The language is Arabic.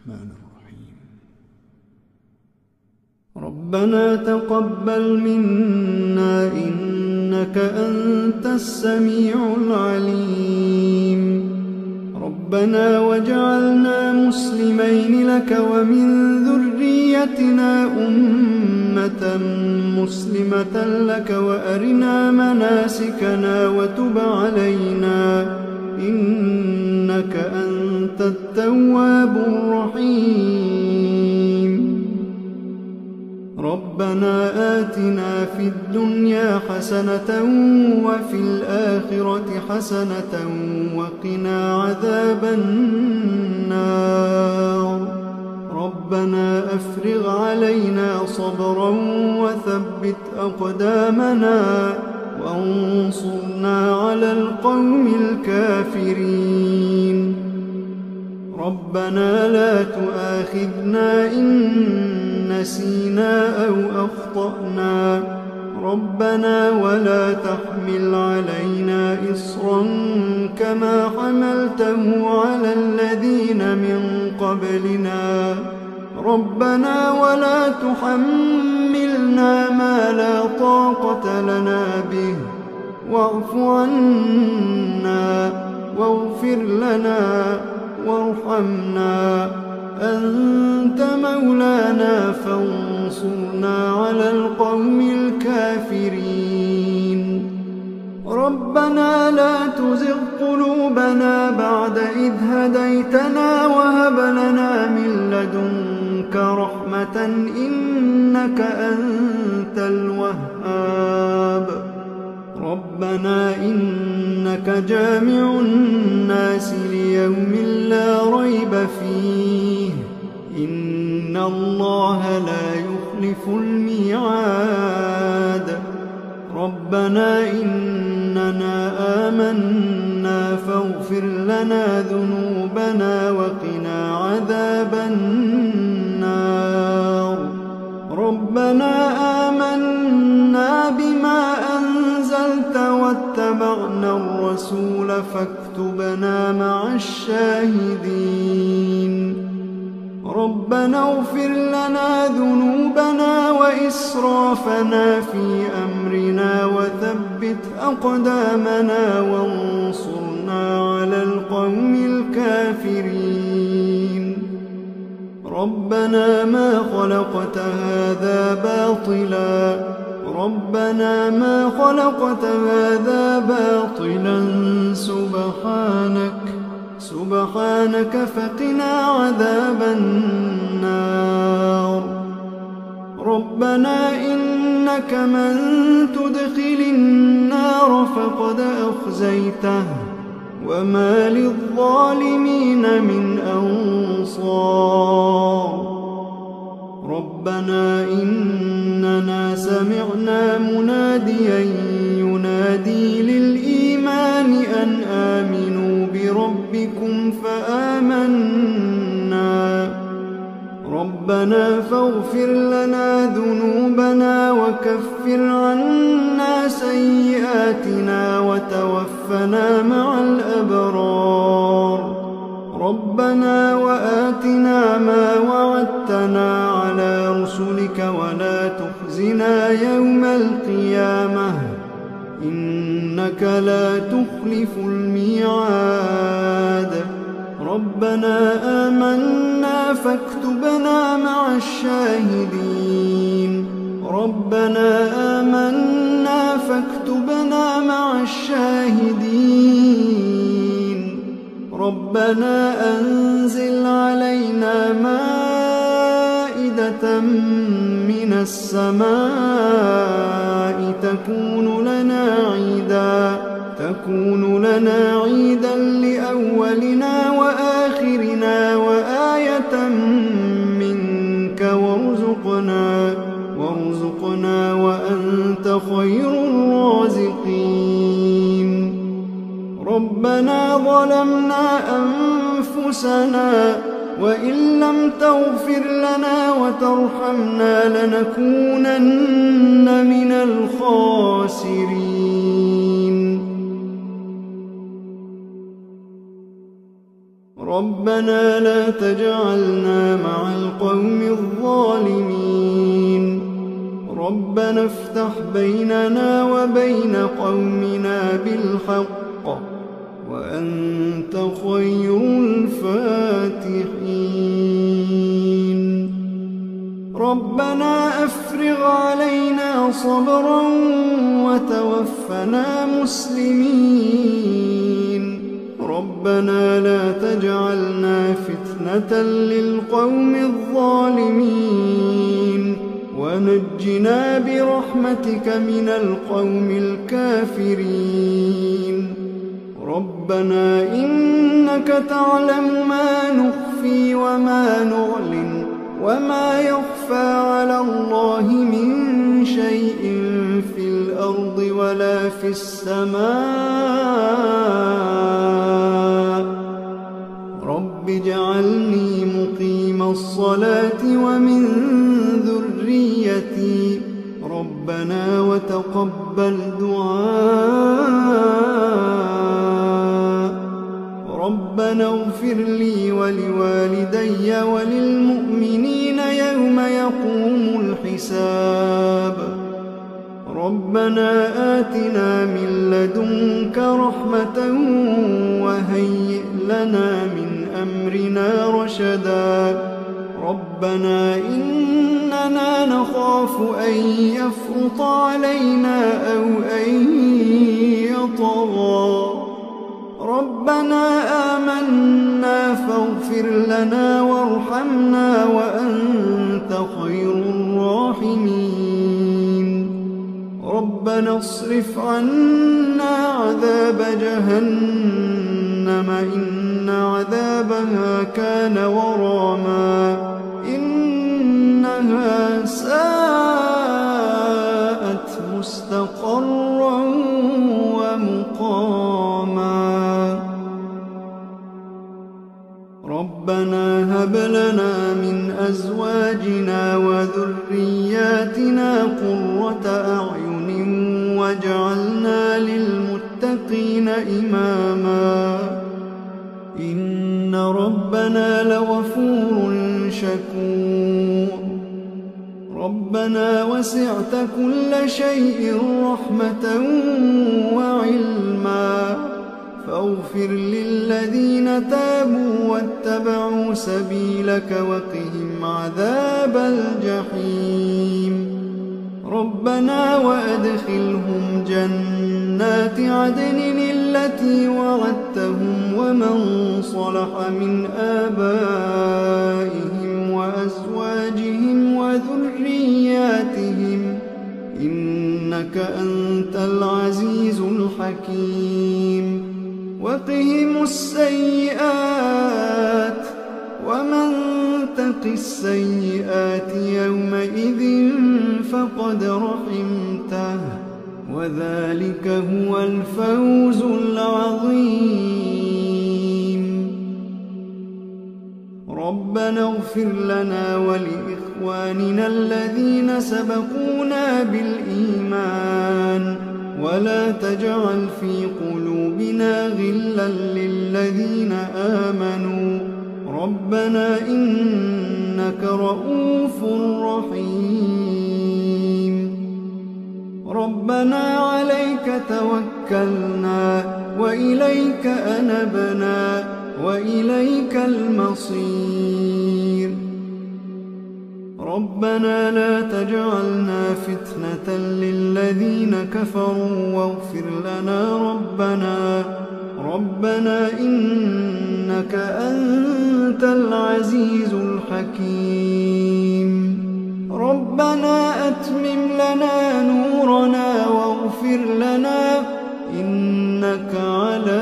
الرحمن الرحيم. ربنا تقبل منا إنك أنت السميع العليم. ربنا واجعلنا مسلمين لك ومن ذريتنا أمة مسلمة لك وأرنا مناسكنا وتب علينا إنك أنت التواب الرحيم. ربنا آتنا في الدنيا حسنة وفي الآخرة حسنة وقنا عذاب النار. ربنا أفرغ علينا صبرا وثبت أقدامنا وانصرنا على القوم الكافرين. ربنا لا تؤاخذنا إن نسينا أو أخطأنا. ربنا ولا تحمل علينا إصرا كما حملته على الذين من قبلنا. ربنا ولا تحملنا ما لا طاقة لنا به واعف عنا واغفر لنا وارحمنا أنت مولانا فانصرنا على القوم الكافرين. ربنا لا تزغ قلوبنا بعد إذ هديتنا وهب لنا من لدنك رحمة إنك أنت الوهاب. ربنا إنك جامع الناس ليوم لا ريب فيه إن الله لا يخلف الميعاد. ربنا إننا آمنا فاغفر لنا ذنوبنا وقنا عذاب النار. ربنا آمنا بما أنزلت واتبعنا الرسول فاكتبنا مع الشاهدين. ربنا اغفر لنا ذنوبنا وإسرافنا في أمرنا وثبت أقدامنا وانصرنا على القوم الكافرين. ربنا ما خلقت هذا باطلا. ربنا ما خلقت هذا باطلا سبحانك فقنا عذاب النار. ربنا إنك من تدخل النار فقد أخزيته وما للظالمين من أنصار. ربنا إننا سمعنا مناديا ينادي للإيمان أن آمنوا بربكم فآمنا. ربنا فاغفر لنا ذنوبنا وكفر عنا سيئاتنا وتوفنا مع الأبرار. ربنا وآتنا ما وعدتنا على رسلك ولا تخزنا يوم القيامة إنك لا تخلف الميعاد. ربنا آمنا فاكتبنا مع الشاهدين. ربنا آمنا فاكتبنا مع الشاهدين. ربنا أنزل علينا مائدة من السماء تكون لنا عيدا لأولنا وآخرنا وآية منك وارزقنا وأنت خير الرازقين. ربنا ظلمنا أنفسنا وإن لم تغفر لنا وترحمنا لنكونن من الخاسرين. ربنا لا تجعلنا مع القوم الظالمين ربنا افتح بيننا وبين قومنا بالحق وأنت خير الفاتحين ربنا أفرغ علينا صبرا وتوفنا مسلمين ربنا لا تجعلنا فتنة للقوم الظالمين ونجنا برحمتك من القوم الكافرين ربنا إنك تعلم ما نخفي وما نعلن وما يخفى على الله من شيء في الأرض ولا في السماء رب اجعلني مقيم الصلاة ومن ذريتي ربنا وتقبل دعاء ربنا اغفر لي ولوالدي وللمؤمنين يوم يقوم الحساب ربنا آتنا من لدنك رحمة وهيئ لنا من أمرنا رشدا ربنا إننا نخاف أن يفرط علينا أو أن يطغى ربنا آمنا فاغفر لنا وارحمنا وأنت خير الراحمين ربنا اصرف عنا عذاب جهنم إن عذابها كان غراما إنها ساءت مستقرا ومقاما ربنا هب لنا من أزواجنا وذرياتنا قرة أعين واجعلنا للمتقين إماما إن ربنا لغفور شكور ربنا وسعت كل شيء رحمة وعلما فاغفر للذين تابوا واتبعوا سبيلك وقهم عذاب الجحيم ربنا وأدخلهم جنات عدن التي وعدتهم ومن صلح من آبائهم وأزواجهم وذرياتهم إنك أنت العزيز الحكيم وقهم السيئات ومن تق السيئات يومئذ فقد رحمته وذلك هو الفوز العظيم ربنا اغفر لنا ولإخواننا الذين سبقونا بالإيمان ولا تجعل في قلوبنا غلا للذين آمنوا ربنا إنك رؤوف رحيم ربنا عليك توكلنا وإليك أنبنا وإليك المصير ربنا لا تجعلنا فتنة للذين كفروا واغفر لنا ربنا إنك أنت العزيز الحكيم ربنا أتمم لنا نورنا واغفر لنا إنك على